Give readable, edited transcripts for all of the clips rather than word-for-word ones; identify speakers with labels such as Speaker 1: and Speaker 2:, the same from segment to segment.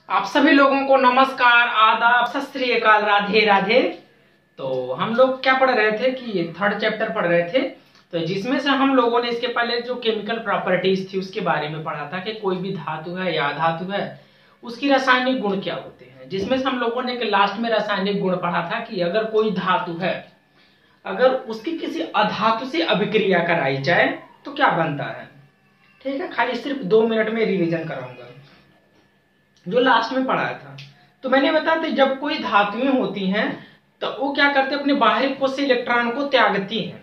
Speaker 1: आप सभी लोगों को नमस्कार, आदाब, सत श्री अकाल, राधे राधे। तो हम लोग क्या पढ़ रहे थे कि थर्ड चैप्टर पढ़ रहे थे, तो जिसमें से हम लोगों ने इसके पहले जो केमिकल प्रॉपर्टीज थी उसके बारे में पढ़ा था कि कोई भी धातु है या अधातु है उसकी रासायनिक गुण क्या होते हैं। जिसमें से हम लोगों ने लास्ट में रासायनिक गुण पढ़ा था कि अगर कोई धातु है, अगर उसकी किसी अधातु से अभिक्रिया कराई जाए तो क्या बनता है। ठीक है, खाली सिर्फ 2 मिनट में रिवीजन कराऊंगा जो लास्ट में पढ़ाया था। तो मैंने बताया था जब कोई धातुएं होती हैं तो वो क्या करते हैं, अपने बाहरी कोश से इलेक्ट्रॉन को त्यागती हैं।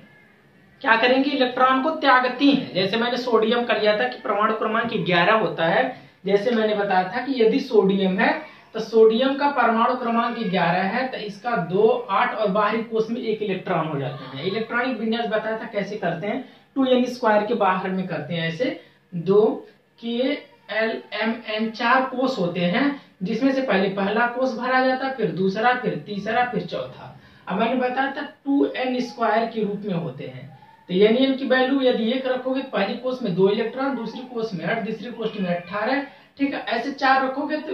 Speaker 1: क्या करेंगी, इलेक्ट्रॉन को त्यागती हैं। जैसे मैंने सोडियम कर लिया था कि परमाणु क्रमांक 11 होता है। जैसे मैंने बताया था कि यदि सोडियम है तो सोडियम का परमाणु क्रमांक 11 है तो इसका 2, 8 और बाहरी कोश में 1 इलेक्ट्रॉन हो जाते हैं। इलेक्ट्रॉनिक विन्यास बताया था कैसे करते हैं, 2n² के बाहर में करते हैं। ऐसे 2KLMN 4 कोश होते हैं, जिसमें से पहले पहला कोश भरा जाता है, फिर दूसरा, फिर तीसरा, फिर चौथा। अब मैंने बताया था 2n² के रूप में होते हैं। तो n की वैल्यू यदि 1 रखोगे तो पहली कोश में 2 इलेक्ट्रॉन, दूसरी कोश में 8, तीसरी कोश में 18। ठीक है, ऐसे 4 रखोगे तो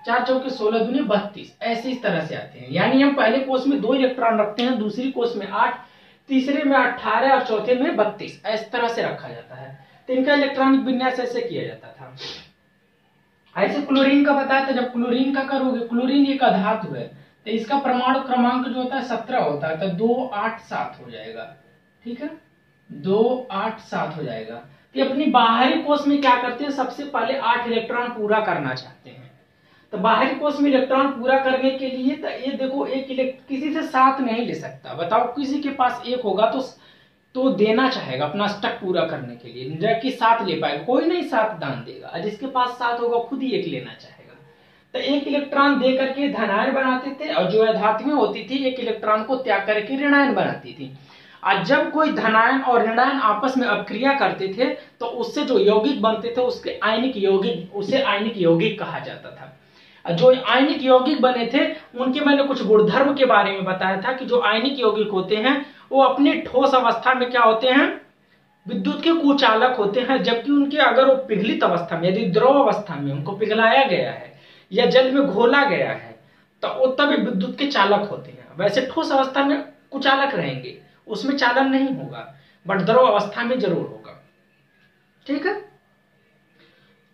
Speaker 1: 4 चौके 16 दूनी 32, ऐसे इस तरह से आते हैं। यानी हम पहले कोश में 2 इलेक्ट्रॉन रखते हैं, दूसरी कोश में 8, तीसरे में 18 और चौथे में 32, इस तरह से रखा जाता है। तो इनका इलेक्ट्रॉनिक विन्यास ऐसे किया जाता था। ऐसे क्लोरीन का बताया था, जब क्लोरीन का करोगे, क्लोरीन एक अधातु है तो इसका परमाणु क्रमांक जो होता है 17 होता है, तो 2, 8, 7 हो जाएगा। ठीक है, 2, 8, 7 हो जाएगा। तो अपनी बाहरी कोश में क्या करते हैं, सबसे पहले 8 इलेक्ट्रॉन पूरा करना चाहते हैं। तो बाहरी कोश में इलेक्ट्रॉन पूरा करने के लिए तो ये देखो, किसी से 7 नहीं ले सकता। बताओ, किसी के पास 1 होगा तो देना चाहेगा अपना स्टक पूरा करने के लिए, जबकि 7 ले पाएगा, कोई नहीं 7 दान देगा। जिसके पास 7 होगा खुद ही 1 लेना चाहेगा। तो 1 इलेक्ट्रॉन दे करके धनायन बनाते थे, और जो धातुएं होती थी 1 इलेक्ट्रॉन को त्याग करके ऋणायन बनाती थी। आज जब कोई धनायन और ऋणायन आपस में अपक्रिया करते थे तो उससे जो यौगिक बनते थे उसे आयनिक यौगिक कहा जाता था। जो आयनिक यौगिक बने थे उनके मैंने कुछ गुणधर्म के बारे में बताया था कि जो आयनिक यौगिक होते हैं वो अपने ठोस अवस्था में क्या होते हैं, विद्युत के कुचालक होते हैं। जबकि उनके अगर वो पिघलित अवस्था में, यदि द्रव अवस्था में उनको पिघलाया गया है या जल में घोला गया है तो वो तभी विद्युत के चालक होते हैं। वैसे ठोस अवस्था में कुचालक रहेंगे, उसमें चालन नहीं होगा, बट द्रव अवस्था में जरूर होगा। ठीक है,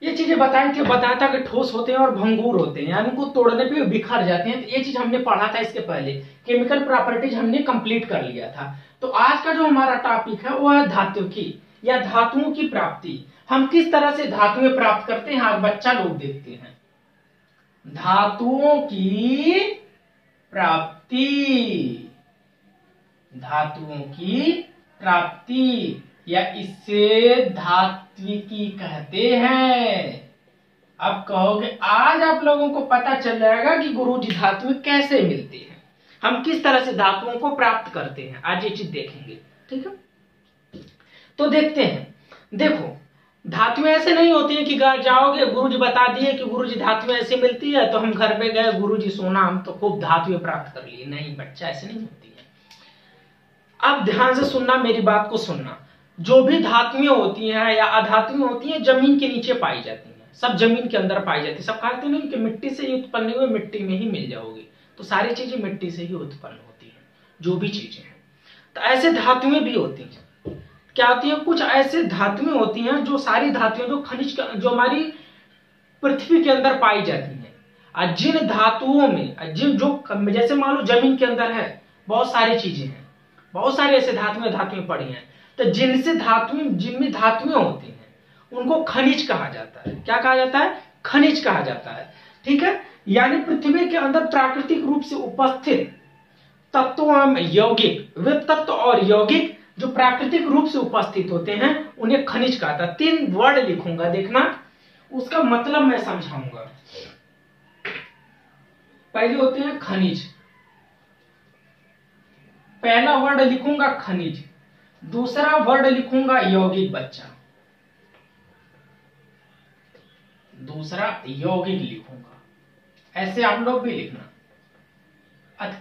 Speaker 1: ये चीजें बताया था कि ठोस होते हैं और भंगुर होते हैं, यानी उनको तोड़ने पे बिखर जाते हैं। तो ये चीज हमने पढ़ा था इसके पहले, केमिकल प्रॉपर्टीज हमने कंप्लीट कर लिया था। तो आज का जो हमारा टॉपिक है वो है धातु की या धातुओं की प्राप्ति। हम किस तरह से धातुएं प्राप्त करते हैं, आज बच्चा लोग देखते हैं। धातुओं की प्राप्ति, धातुओं की प्राप्ति या इससे धात्विकी कहते हैं। अब कहोगे आज आप लोगों को पता चल जाएगा कि गुरुजी धातुएं कैसे मिलती हैं, हम किस तरह से धातुओं को प्राप्त करते हैं, आज ये चीज देखेंगे। ठीक है, तो देखते हैं। देखो, धातुएं ऐसे नहीं होती है कि जाओगे गुरुजी बता दिए कि गुरुजी धातुएं ऐसे मिलती है तो हम घर पे गए, गुरुजी सोना हम तो खूब धातुएं प्राप्त कर लिए। नहीं बच्चा, ऐसे नहीं होती है। अब ध्यान से सुनना, मेरी बात को सुनना। जो भी धातुएं होती हैं या अधातुएं होती हैं जमीन के नीचे पाई जाती हैं, सब जमीन के अंदर पाई जाती है। सब कहते नहीं कि मिट्टी से ही उत्पन्न हुए, मिट्टी में ही मिल जाओगी, तो सारी चीजें मिट्टी से ही उत्पन्न होती हैं, जो भी चीजें हैं। तो ऐसे धातुएं भी होती हैं। क्या होती है, कुछ ऐसे धातुएं होती हैं जो सारी धातुएं जो खनिज जो हमारी पृथ्वी के अंदर पाई जाती हैं। जिन धातुओं में जैसे मान लो जमीन के अंदर है बहुत सारी चीजें हैं, बहुत सारे ऐसे धातुएं पड़ी हैं। तो जिनमें धातुएं होती हैं उनको खनिज कहा जाता है। क्या कहा जाता है, खनिज कहा जाता है। ठीक है, यानी पृथ्वी के अंदर प्राकृतिक रूप से उपस्थित तत्व यौगिक, वे तत्व और यौगिक जो प्राकृतिक रूप से उपस्थित होते हैं उन्हें खनिज कहता है। 3 वर्ड लिखूंगा, देखना उसका मतलब मैं समझाऊंगा। पहले होते हैं खनिज, पहला वर्ड लिखूंगा खनिज, दूसरा वर्ड लिखूंगा यौगिक बच्चा, दूसरा यौगिक लिखूंगा, ऐसे हम लोग भी लिखना।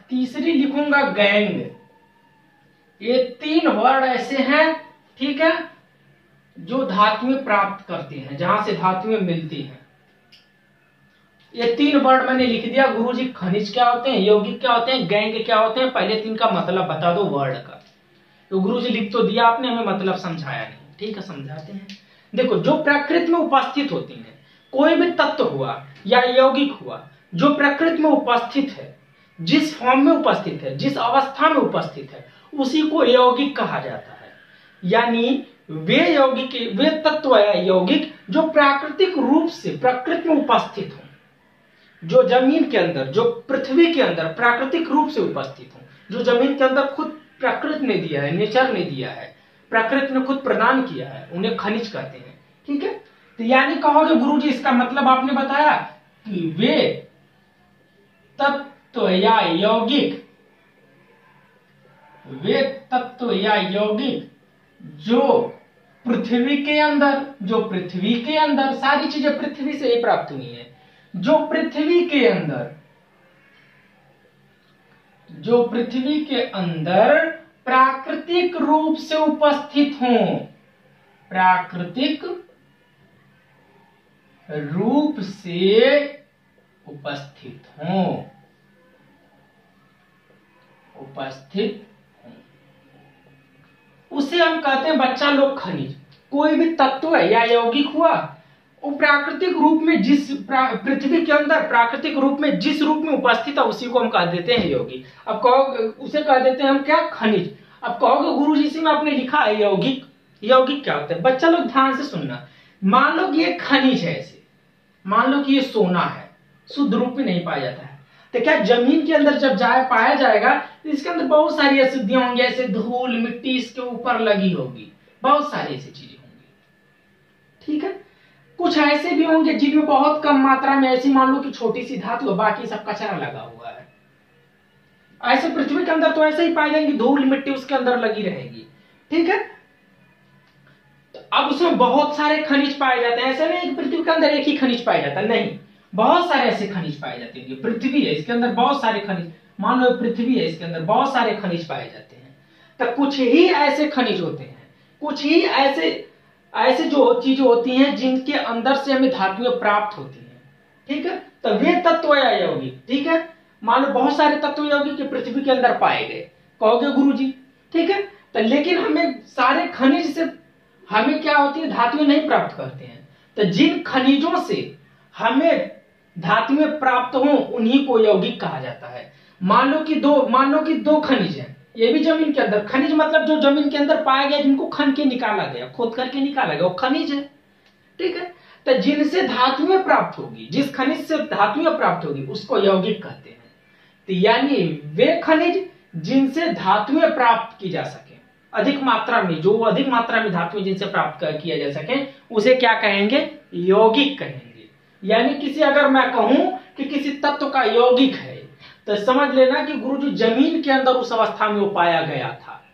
Speaker 1: तीसरी लिखूंगा गैंग। ये 3 वर्ड ऐसे हैं, ठीक है, जो धातुएं प्राप्त करती हैं, जहां से धातुएं मिलती हैं। ये 3 वर्ड मैंने लिख दिया। गुरुजी खनिज क्या होते हैं, यौगिक क्या होते हैं, गैंग क्या होते हैं, पहले 3 का मतलब बता दो वर्ड का। तो गुरुजी लिख तो दिया आपने, हमें मतलब समझाया नहीं। ठीक है, समझाते हैं। देखो, जो प्रकृति में उपस्थित होती है, कोई भी तत्व हुआ या यौगिक हुआ जो प्रकृति में उपस्थित है, जिस फॉर्म में उपस्थित है, जिस अवस्था में उपस्थित है, उसी को यौगिक कहा जाता है। यानी वे यौगिक, वे तत्व या यौगिक जो प्राकृतिक रूप से प्रकृति में उपस्थित हो, जो जमीन के अंदर, जो पृथ्वी के अंदर प्राकृतिक रूप से उपस्थित हो, जो जमीन के अंदर खुद प्रकृति ने दिया है, नेचर ने दिया है, प्रकृति ने खुद प्रदान किया है, उन्हें खनिज कहते हैं। ठीक है, तो यानी कहोगे गुरुजी इसका मतलब आपने बताया कि वे तत्व या यौगिक, वे तत्व या यौगिक जो पृथ्वी के अंदर, जो पृथ्वी के अंदर, सारी चीजें पृथ्वी से ही प्राप्त हुई है, जो पृथ्वी के अंदर, जो पृथ्वी के अंदर प्राकृतिक रूप से उपस्थित हों, प्राकृतिक रूप से उपस्थित हों, उपस्थित हों, उसे हम कहते हैं बच्चा लोग खनिज। कोई भी तत्व है या यौगिक हुआ, वो प्राकृतिक रूप में जिस पृथ्वी के अंदर प्राकृतिक रूप में जिस रूप में उपस्थित है, उसी को हम कह देते हैं यौगिक। अब कहोगे, उसे कह देते हैं हम क्या, खनिज। अब कहोगे गुरुजी इसी में आपने लिखा है यौगिक, यौगिक क्या होता है? बच्चा लोग ध्यान से सुनना। मान लो कि ये खनिज है, ऐसे मान लो कि ये सोना है, शुद्ध रूप में नहीं पाया जाता है, तो क्या जमीन के अंदर जब पाया जाएगा तो इसके अंदर बहुत सारी अशुद्धियां होंगी, ऐसे धूल मिट्टी इसके ऊपर लगी होगी, बहुत सारी ऐसी चीजें होंगी। ठीक है, कुछ ऐसे भी होंगे जिनमें बहुत कम मात्रा में, ऐसी मान लो कि छोटी सी धातु है, बाकी सब कचरा लगा हुआ है। ऐसे पृथ्वी के अंदर तो ऐसे ही पाई जाएंगी, धूल मिट्टी उसके अंदर लगी रहेगी। ठीक है, तो अब उसमें बहुत सारे खनिज पाए जाते हैं। ऐसे नहीं पृथ्वी के अंदर एक ही खनिज पाया जाता है, नहीं, बहुत सारे ऐसे खनिज पाए जाते हैं। पृथ्वी है, इसके अंदर बहुत सारे खनिज, मान लो पृथ्वी है, इसके अंदर बहुत सारे खनिज पाए जाते हैं। तो कुछ ही ऐसे खनिज होते हैं, कुछ ही ऐसे जो चीजें होती हैं जिनके अंदर से हमें धातुएं प्राप्त होती हैं। ठीक है, तो वे तत्व या यौगिक, ठीक है, मान लो बहुत सारे तत्व यौगिक पृथ्वी के अंदर पाए गए, कहोगे गुरुजी। ठीक है, तो लेकिन हमें सारे खनिज से हमें क्या होती है, धातुएं नहीं प्राप्त करते हैं। तो जिन खनिजों से हमें धातुएं प्राप्त हो, उन्हीं को यौगिक कहा जाता है। मान लो कि दो खनिज हैं, ये भी जमीन के अंदर, खनिज मतलब जो जमीन के अंदर पाया गया, जिनको खन के निकाला गया, खोद करके निकाला गया, वो खनिज है। ठीक है, तो जिनसे धातुएं प्राप्त होगी, जिस खनिज से धातुएं प्राप्त होगी, उसको यौगिक कहते हैं। तो यानी वे खनिज जिनसे धातुएं प्राप्त की जा सके अधिक मात्रा में, जो अधिक मात्रा में धातुएं जिनसे प्राप्त किया जा सके, उसे क्या कहेंगे, यौगिक कहेंगे। यानी किसी, अगर मैं कहूं कि किसी तत्व का यौगिक है, तो समझ लेना कि गुरुजी जमीन के अंदर उस अवस्था में वो पाया गया था।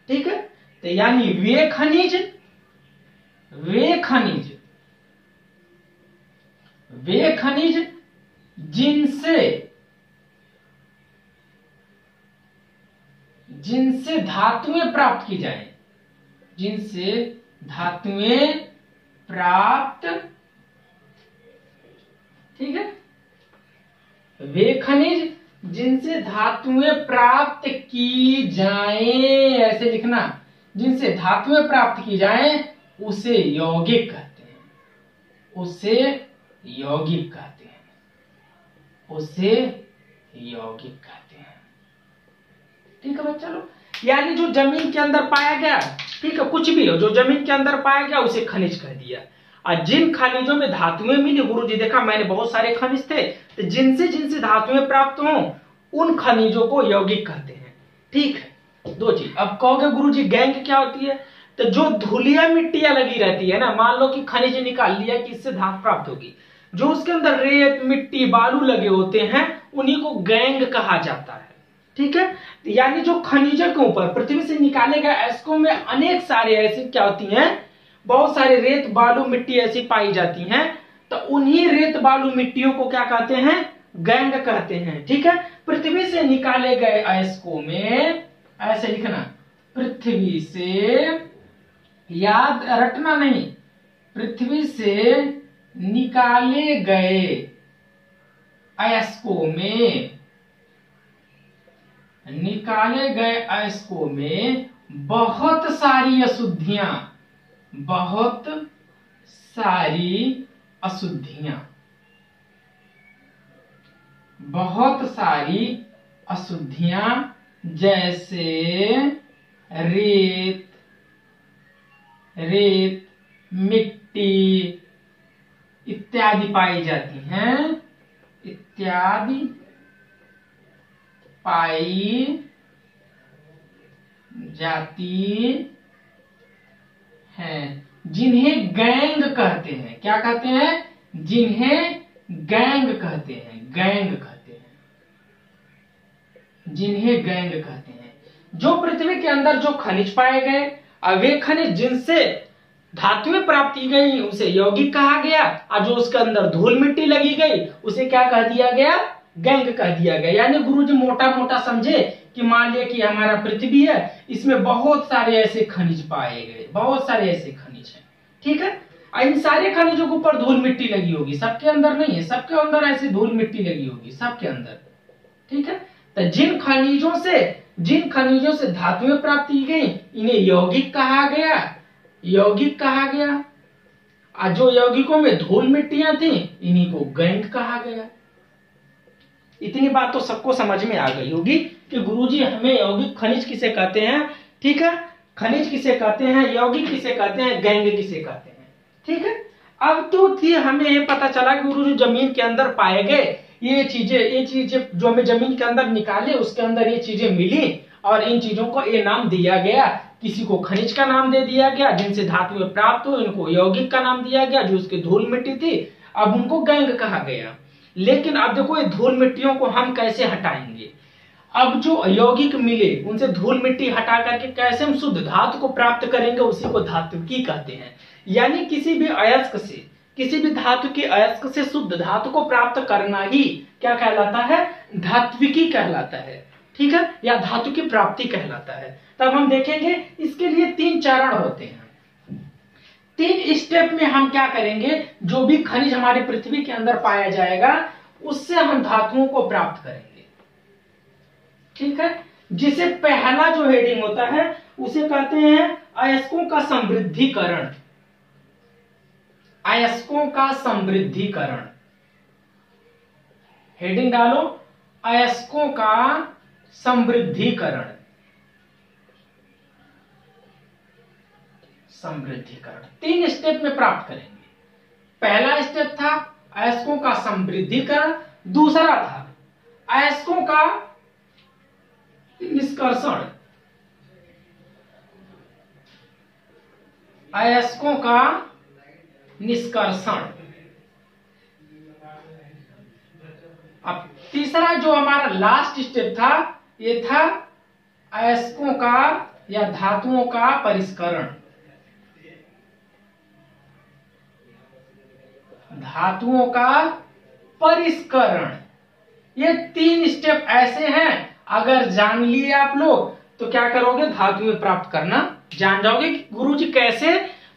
Speaker 1: ठीक है, तो यानी वे खनिज जिनसे धातुएं प्राप्त की जाए, जिनसे धातुएं प्राप्त, ठीक है, वे खनिज जिनसे धातुएं प्राप्त की जाएं, ऐसे लिखना, जिनसे धातुएं प्राप्त की जाएं, उसे यौगिक कहते हैं, उसे यौगिक कहते हैं, उसे यौगिक कहते हैं। ठीक है बच्चा लोग, यानी जो जमीन के अंदर पाया गया, ठीक है, कुछ भी हो जो जमीन के अंदर पाया गया, उसे खनिज कह दिया। और जिन खनिजों में धातुएं मिली, गुरुजी देखा मैंने बहुत सारे खनिज थे, तो जिनसे धातुएं प्राप्त हो, उन खनिजों को यौगिक कहते हैं। ठीक है, दो चीज। अब कहोगे गुरुजी गैंग क्या होती है? तो जो धूलिया मिट्टियां लगी रहती है ना, मान लो कि खनिज निकाल लिया कि इससे धातु प्राप्त होगी, जो उसके अंदर रेत मिट्टी बालू लगे होते हैं, उन्हीं को गैंग कहा जाता है। ठीक है, यानी जो खनिजों के ऊपर पृथ्वी से निकाले गए एस्को में अनेक सारे ऐसी क्या होती हैं, बहुत सारे रेत बालू मिट्टी ऐसी पाई जाती हैं, तो उन्हीं रेत बालू मिट्टियों को क्या कहते हैं, गैंग कहते हैं। ठीक है, पृथ्वी से निकाले गए एस्को में, ऐसे लिखना, पृथ्वी से, याद रटना नहीं, पृथ्वी से निकाले गए अयस्कों में, निकाले गए अयस्कों में बहुत सारी अशुद्धियां, बहुत सारी अशुद्धियां, बहुत सारी अशुद्धियां जैसे रेत, मिट्टी इत्यादि पाई जाती हैं, इत्यादि पाई जाती हैं, जिन्हें गैंग कहते हैं। क्या कहते हैं? जिन्हें गैंग कहते हैं, गैंग कहते हैं, जिन्हें गैंग कहते हैं। जो पृथ्वी के अंदर जो खनिज पाए गए, वे खनिज जिनसे धातुएं प्राप्त की गई उसे यौगिक कहा गया, और जो उसके अंदर धूल मिट्टी लगी गई उसे क्या कह दिया गया? गैंग कह दिया गया। यानी गुरुजी मोटा मोटा समझे कि मान लिया कि हमारा पृथ्वी है, इसमें बहुत सारे ऐसे खनिज पाए गए, बहुत सारे ऐसे खनिज हैं, ठीक है। इन सारे खनिजों के ऊपर धूल मिट्टी लगी होगी, सबके अंदर नहीं है, सबके अंदर ऐसी धूल मिट्टी लगी होगी, सबके अंदर, ठीक है। तो जिन खनिजों से धातुएं प्राप्त की गई इन्हें यौगिक कहा गया, यौगिक कहा गया। और जो यौगिकों में धूल मिट्टियां थी इन्हीं को गैंग कहा गया। इतनी बात तो सबको समझ में आ गई होगी कि गुरुजी हमें यौगिक खनिज किसे कहते हैं, ठीक है, खनिज किसे कहते हैं, यौगिक किसे कहते हैं, गैंग किसे कहते हैं, ठीक है। अब तो थी हमें ये पता चला कि गुरुजी जमीन के अंदर पाए गए ये चीजें जो हमें जमीन के अंदर निकाले उसके अंदर ये चीजें मिली, और इन चीजों को ये नाम दिया गया। किसी को खनिज का नाम दे दिया गया, जिनसे धातुएं प्राप्त हो इनको यौगिक का नाम दिया गया, जो उसकी धूल मिट्टी थी अब उनको गैंग कहा गया। लेकिन अब देखो ये धूल मिट्टियों को हम कैसे हटाएंगे? अब जो यौगिक मिले उनसे धूल मिट्टी हटा करके कैसे हम शुद्ध धातु को प्राप्त करेंगे, उसी को धात्विकी कहते हैं। यानी किसी भी अयस्क से, किसी भी धातु के अयस्क से शुद्ध धातु को प्राप्त करना ही क्या कहलाता है? धात्विकी कहलाता है, ठीक है, या धातु की प्राप्ति कहलाता है। तब हम देखेंगे इसके लिए 3 चरण होते हैं। 3 स्टेप में हम क्या करेंगे, जो भी खनिज हमारी पृथ्वी के अंदर पाया जाएगा उससे हम धातुओं को प्राप्त करेंगे, ठीक है। जिसे पहला जो हेडिंग होता है उसे कहते हैं अयस्कों का समृद्धिकरण, अयस्कों का समृद्धिकरण। हेडिंग डालो, अयस्कों का समृद्धिकरण, समृद्धिकरण 3 स्टेप में प्राप्त करेंगे। पहला स्टेप था अयस्कों का समृद्धिकरण, दूसरा था अयस्कों का निष्कर्षण, अयस्कों का निष्कर्षण। अब तीसरा जो हमारा लास्ट स्टेप था ये था अयस्कों का या धातुओं का परिष्करण, धातुओं का परिष्करण। ये 3 स्टेप ऐसे हैं, अगर जान लिए आप लोग तो क्या करोगे, धातुएं प्राप्त करना जान जाओगे कि गुरुजी कैसे,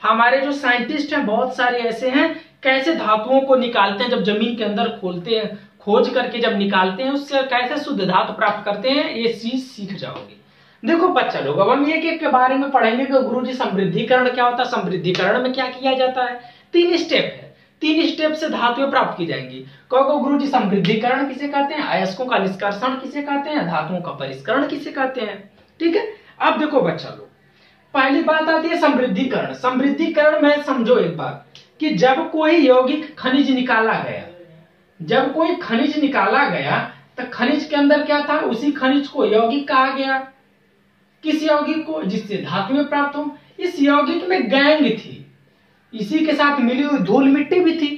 Speaker 1: हमारे जो साइंटिस्ट हैं बहुत सारे ऐसे हैं, कैसे धातुओं को निकालते हैं, जब जमीन के अंदर खोलते हैं, खोज करके जब निकालते हैं उससे कैसे शुद्ध धातु प्राप्त करते हैं, ये चीज सीख जाओगे। देखो बच्चा लोग, अब हम एक एक के बारे में पढ़ेंगे कि गुरुजी समृद्धिकरण क्या होता है, समृद्धिकरण में क्या किया जाता है। 3 स्टेप है, 3 स्टेप से धातुएं प्राप्त की जाएंगी। कहो गुरुजी समृद्धिकरण किसे कहते हैं, अयस्कों का निष्कर्षण किसे कहते हैं, धातुओं का परिष्करण किसे कहते हैं, ठीक है। अब देखो बच्चा लोग, पहली बात आती है समृद्धिकरण। समृद्धिकरण में समझो एक बात कि जब कोई यौगिक खनिज निकाला गया, जब कोई खनिज निकाला गया तो खनिज के अंदर क्या था, उसी खनिज को यौगिक कहा गया। किस यौगिक को, जिससे धातुएं प्राप्त हो। इस यौगिक में गैंग थी, इसी के साथ मिली हुई धूल मिट्टी भी थी,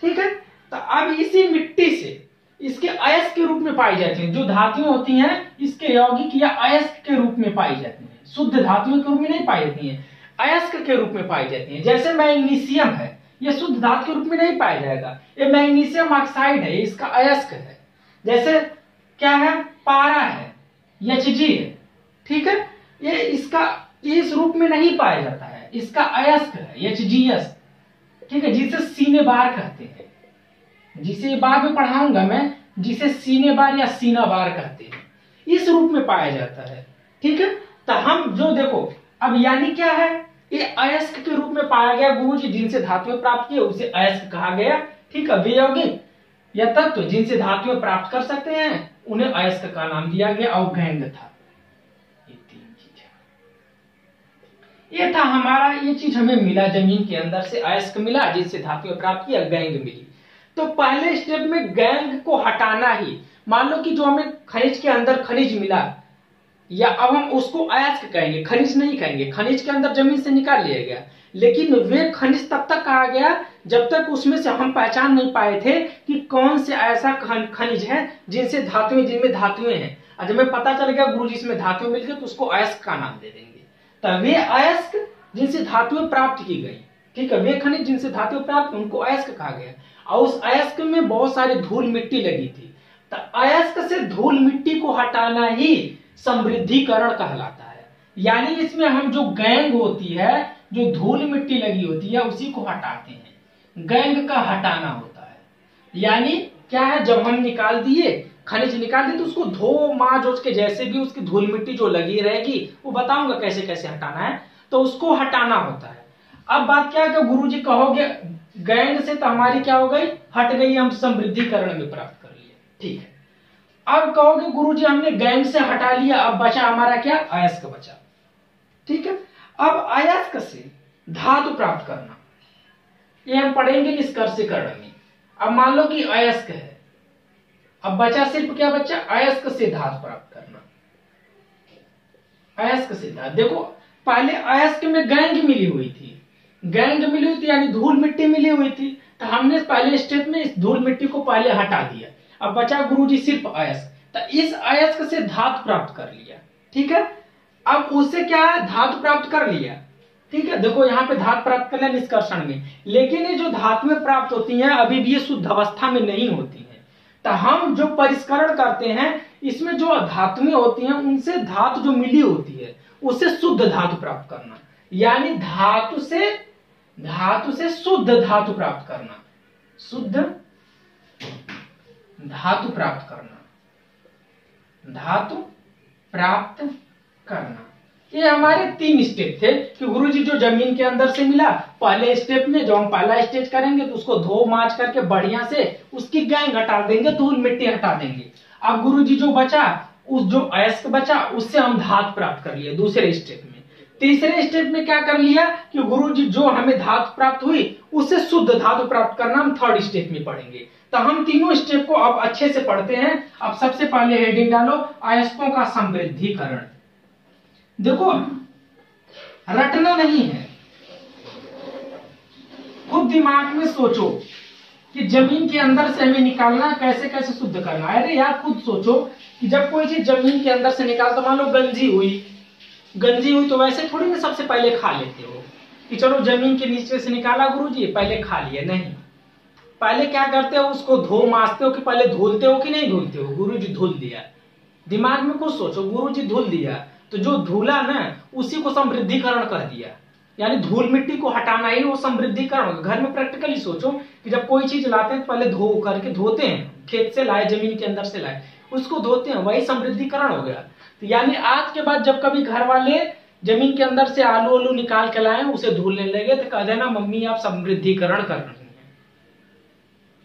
Speaker 1: ठीक है। तो अब इसी मिट्टी से इसके अयस्क के रूप में पाई जाती है, जो धातुएं होती हैं इसके यौगिक या अयस्क के रूप में पाई जाती हैं, शुद्ध धातुओं के रूप में नहीं पाई जाती हैं, अयस्क के रूप में पाई जाती हैं। जैसे मैग्नीशियम है, ये शुद्ध धातु के रूप में नहीं पाया जाएगा, ये मैग्नीशियम ऑक्साइड है, इसका अयस्क है। जैसे क्या है, पारा है, Hg है, ठीक है, ये इसका इस रूप में नहीं पाया जाता है, इसका अयस्क है HgS, ठीक है, जिसे सीने बार कहते हैं, जिसे बाद में पढ़ाऊंगा मैं, जिसे सीने बार या सीना बार कहते हैं, इस रूप में पाया जाता है। ठीक है, तो हम जो देखो अब यानी क्या है, ये अयस्क के रूप में पाया गया गुरुजी, जिनसे धातुएं प्राप्त किए उसे अयस्क कहा गया। ठीक है, वियौगिक या तत्व जिनसे धातुएं प्राप्त कर सकते हैं उन्हें अयस्क का नाम दिया गया। और गैंग था, ये तीन चीज है। ये था हमारा, ये चीज हमें मिला जमीन के अंदर से, अयस्क मिला जिनसे धातुएं प्राप्त किया, गैंग मिली। तो पहले स्टेप में गैंग को हटाना ही, मान लो कि जो हमें खनिज के अंदर खनिज मिला, या अब हम उसको अयस्क कहेंगे, खनिज नहीं कहेंगे, खनिज के अंदर जमीन से निकाल लिया गया, लेकिन वे खनिज तब तक कहा गया जब तक उसमें से हम पहचान नहीं पाए थे कि कौन से ऐसा खनिज है जिनसे धातुएं, जिनमें धातुएं हैं। और जब हमें पता चल गया गुरुजी इसमें धातुएं मिल गई तो उसको अयस्क का नाम दे देंगे। तो वे अयस्क जिनसे धातुएं प्राप्त की गई, ठीक है, वे खनिज जिनसे धातुएं प्राप्त, उनको अयस्क कहा गया। और उस अयस्क में बहुत सारी धूल मिट्टी लगी थी, तो अयस्क से धूल मिट्टी को हटाना ही समृद्धिकरण कहलाता है। यानी इसमें हम जो गैंग होती है, जो धूल मिट्टी लगी होती है, उसी को हटाते हैं, गैंग का हटाना होता है। यानी क्या है, जब हम निकाल दिए, खनिज निकाल दिए, तो उसको धो माज उसके, जैसे भी उसकी धूल मिट्टी जो लगी रहेगी वो बताऊंगा कैसे कैसे हटाना है, तो उसको हटाना होता है। अब बात क्या है कि गुरुजी कहोगे गैंग से तो हमारी क्या हो गई, हट गई, हम समृद्धिकरण में प्राप्त कर लिए। ठीक है, अब कहोगे गुरुजी हमने गैंग से हटा लिया, अब बचा हमारा क्या, अयस्क बचा। ठीक है, अब अयस्क से धातु प्राप्त करना, ये हम पढ़ेंगे निष्कर्षीकरण में। अब मान लो कि अयस्क है, अब बचा सिर्फ क्या बचा, अयस्क से धातु प्राप्त करना। अयस्क से धातु, देखो पहले अयस्क में गैंग मिली हुई थी, गैंग मिली हुई थी यानी धूल मिट्टी मिली हुई थी, तो हमने पहले स्टेप में इस धूल मिट्टी को पहले हटा दिया। अब बचा गुरुजी सिर्फ अयस्क, तो इस अयस्क से धातु प्राप्त कर लिया। ठीक है, अब उससे क्या है, धातु प्राप्त कर लिया। ठीक है, देखो यहाँ पे धातु प्राप्त कर लिया निष्कर्षण में, लेकिन ये जो धातुएं प्राप्त होती हैं अभी भी ये शुद्ध अवस्था में नहीं होती हैं। तो हम जो परिष्करण करते हैं, इसमें जो धातुएं होती हैं उनसे धातु जो मिली होती है उससे शुद्ध धातु प्राप्त करना, यानी धातु से शुद्ध धातु प्राप्त करना, शुद्ध धातु प्राप्त करना, धातु प्राप्त करना। ये हमारे 3 स्टेप थे कि गुरुजी जो जमीन के अंदर से मिला, पहले स्टेप में जो हम पहला स्टेज करेंगे तो उसको धो माज करके बढ़िया से उसकी गैंग हटा देंगे, धूल मिट्टी हटा देंगे। अब गुरुजी जो बचा, उस जो अयस्क बचा उससे हम धातु प्राप्त कर लिया दूसरे स्टेप में। तीसरे स्टेप में क्या कर लिया कि गुरुजी जो हमें धातु प्राप्त हुई उससे शुद्ध धातु प्राप्त करना हम थर्ड स्टेप में पढ़ेंगे। तो हम तीनों स्टेप को अब अच्छे से पढ़ते हैं। अब सबसे पहले हेडिंग डालो, अयस्कों का समृद्धिकरण। देखो रटना नहीं है, खुद दिमाग में सोचो कि जमीन के अंदर से हमें निकालना, कैसे कैसे शुद्ध करना। अरे यार खुद सोचो कि जब कोई चीज जमीन के अंदर से निकाल, तो मान लो गंजी हुई तो वैसे थोड़ी ना सबसे पहले खा लेते हो कि चलो जमीन के नीचे से निकाला गुरुजी पहले खा लिया, नहीं। पहले क्या करते हो, उसको धो माजते हो कि पहले धुलते हो कि नहीं धुलते हो। गुरुजी धुल दिया, दिमाग में कुछ सोचो, गुरुजी धुल दिया तो जो धूला ना उसी को समृद्धिकरण कर दिया, यानी धूल मिट्टी को हटाना ही वो समृद्धिकरण होगा। घर में प्रैक्टिकली सोचो कि जब कोई चीज लाते हैं पहले धो करके धोते हैं, खेत से लाए जमीन के अंदर से लाए उसको धोते हैं, वही समृद्धिकरण हो गया। तो यानी आज के बाद जब कभी घर वाले जमीन के अंदर से आलू निकाल के लाए उसे धुलने लगे तो कह देना मम्मी आप समृद्धिकरण कर रही हैं,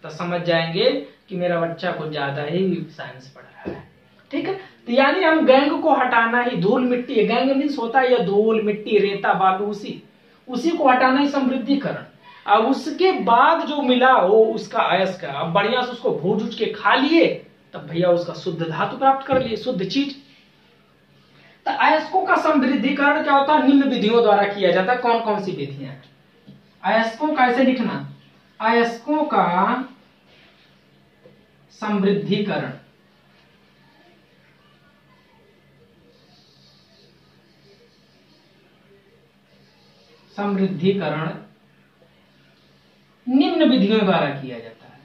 Speaker 1: तो समझ जाएंगे कि मेरा बच्चा कुछ ज्यादा ही साइंस पढ़ रहा है। ठीक है, तो यानी हम गैंग को हटाना ही, धूल मिट्टी, गैंग मीन्स होता है यह धूल मिट्टी रेता बालू, उसी को हटाना ही समृद्धिकरण। अब उसके बाद जो मिला वो उसका अयस्क है। अब बढ़िया से उसको भूज के खा लिए तब भैया उसका शुद्ध धातु प्राप्त कर लिए, शुद्ध चीज। तो अयस्कों का समृद्धिकरण क्या होता है, निम्न विधियों द्वारा किया जाता है। कौन कौन सी विधियां हैं? अयस्कों का ऐसे लिखना, अयस्कों का समृद्धिकरण निम्न विधियों द्वारा किया जाता है।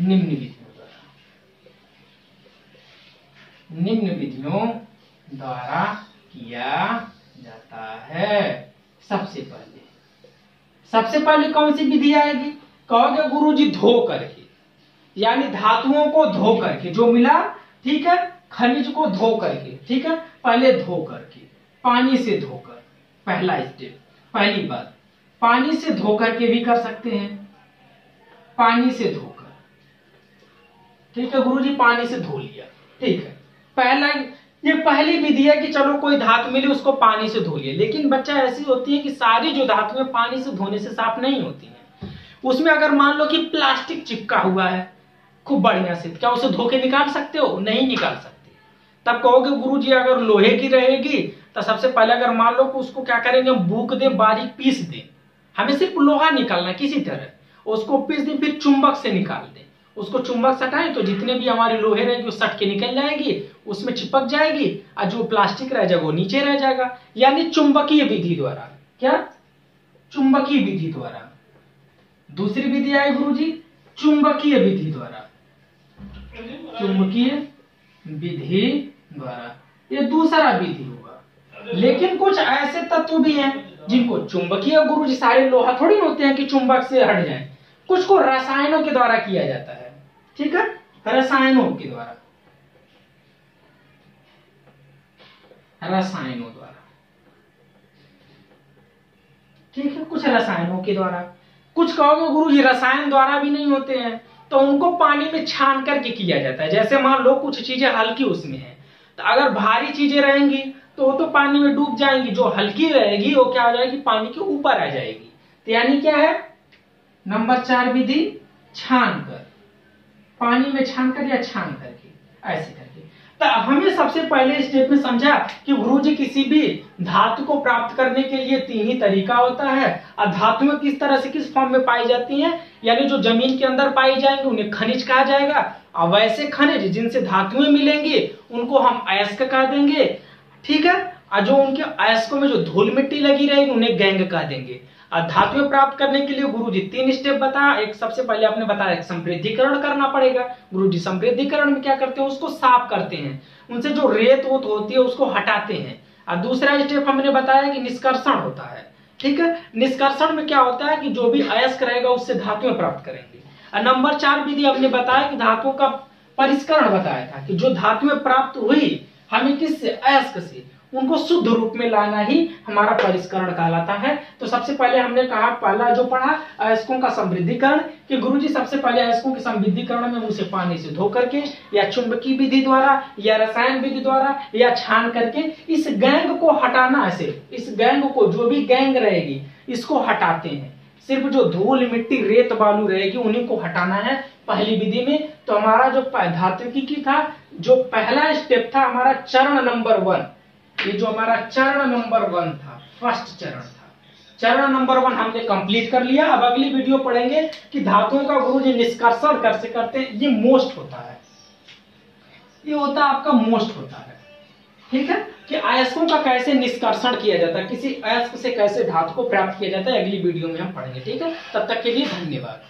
Speaker 1: निम्न विधियों द्वारा किया जाता है। सबसे पहले कौन सी विधि आएगी? कहोगे गुरुजी धो करके, यानी धातुओं को धो करके जो मिला, ठीक है, खनिज को धो करके, ठीक है, पहले धो करके, पानी से धोकर, पहला स्टेप, पहली बात पानी से धो करके भी कर सकते हैं, पानी से धोकर, ठीक है गुरुजी, पानी से धो लिया, ठीक है। पहला ये पहली विधि है कि चलो कोई धातु मिली उसको पानी से धो लिया, लेकिन बच्चा ऐसी होती है कि सारी जो धातुएं पानी से धोने से साफ नहीं होती हैं। उसमें अगर मान लो कि प्लास्टिक चिपका हुआ है खूब बढ़िया से, क्या उसे धो के निकाल सकते हो? नहीं निकाल सकते। तब कहोगे गुरुजी अगर लोहे की रहेगी तो सबसे पहले अगर मान लो कि उसको क्या करेंगे, हम बूक दें, बारीक पीस दें, हमें सिर्फ लोहा निकालना किसी तरह, उसको पीस दें, फिर चुंबक से निकाल दें, उसको चुंबक सटाएं तो जितने भी हमारी लोहे रहेगी वो सट के निकल जाएगी, उसमें चिपक जाएगी, और जो प्लास्टिक रह जाएगा वो नीचे रह जाएगा, यानी चुंबकीय विधि द्वारा। क्या? चुंबकीय विधि द्वारा। दूसरी विधि आई गुरुजी चुंबकीय विधि द्वारा, चुंबकीय विधि द्वारा, ये दूसरा विधि हुआ। लेकिन कुछ ऐसे तत्व भी हैं जिनको चुंबकीय, गुरुजी सारे लोहा थोड़ी होते हैं कि चुंबक से हट जाएं, कुछ को रसायनों के द्वारा किया जाता है, ठीक है, रसायनों के द्वारा, रसायनों द्वारा, ठीक है, कुछ रसायनों के द्वारा। कुछ कहोगे गुरुजी रसायन द्वारा भी नहीं होते हैं, तो उनको पानी में छान करके किया जाता है। जैसे मान लो कुछ चीजें हल्की उसमें है, तो अगर भारी चीजें रहेंगी तो वो तो पानी में डूब जाएंगी, जो हल्की रहेगी वो क्या हो जाएगी, पानी के ऊपर आ जाएगी। तो यानी क्या है, नंबर 4 विधि छान कर, पानी में छान कर या छान करके, ऐसे करके। तो हमें सबसे पहले स्टेप में समझा कि गुरुजी किसी भी धातु को प्राप्त करने के लिए 3 ही तरीका होता है, और धातुएं किस तरह से किस फॉर्म में पाई जाती हैं, यानी जो जमीन के अंदर पाई जाएंगे उन्हें खनिज कहा जाएगा, और वैसे खनिज जिनसे धातुएं मिलेंगी उनको हम अयस्क कह देंगे, ठीक है, और जो उनके अयस्कों में जो धूल मिट्टी लगी रहेगी उन्हें गैंग कह देंगे। और धातुएं प्राप्त करने के लिए गुरुजी 3 स्टेप बताया। एक सबसे पहले आपने बताया संपृद्धीकरण करना पड़ेगा। गुरुजी संपृद्धीकरण में क्या करते हैं, उसको साफ करते हैं, उनसे जो रेत वोत होती है उसको हटाते हैं। और दूसरा स्टेप हमने बताया कि निष्कर्षण होता है, ठीक है, निष्कर्षण में क्या होता है कि जो भी अयस्क रहेगा उससे धातुएं प्राप्त करेंगे। और नंबर 4 विधि हमने बताया कि धातुओं का परिष्करण बताया था कि जो धातुएं प्राप्त हुई हमें किससे, अयस्क से, उनको शुद्ध रूप में लाना ही हमारा परिष्करण कहलाता है। तो सबसे पहले हमने कहा, पहला जो पढ़ा अयस्कों का समृद्धिकरण, कि गुरुजी सबसे पहले अयस्कों के समृद्धिकरण में उसे पानी से धो करके या चुंबकीय विधि द्वारा या रसायन विधि द्वारा या छान करके इस गैंग को हटाना है। सिर्फ इस गैंग को, जो भी गैंग रहेगी इसको हटाते हैं, सिर्फ जो धूल मिट्टी रेत बालू रहेगी उन्हीं को हटाना है पहली विधि में। तो हमारा जो धात्विकी था, जो पहला स्टेप था हमारा चरण नंबर 1, ये जो हमारा चरण नंबर 1 था, फर्स्ट चरण था, चरण नंबर 1 हमने कंप्लीट कर लिया। अब अगली वीडियो पढ़ेंगे कि धातुओं का गुरुजी निष्कर्षण कैसे करते हैं। ये मोस्ट होता है, ये होता आपका मोस्ट होता है, ठीक है, कि अयस्कों का कैसे निष्कर्षण किया जाता है, किसी अयस्क से कैसे धातु को प्राप्त किया जाता है, अगली वीडियो में हम पढ़ेंगे, ठीक है। तब तक के लिए धन्यवाद।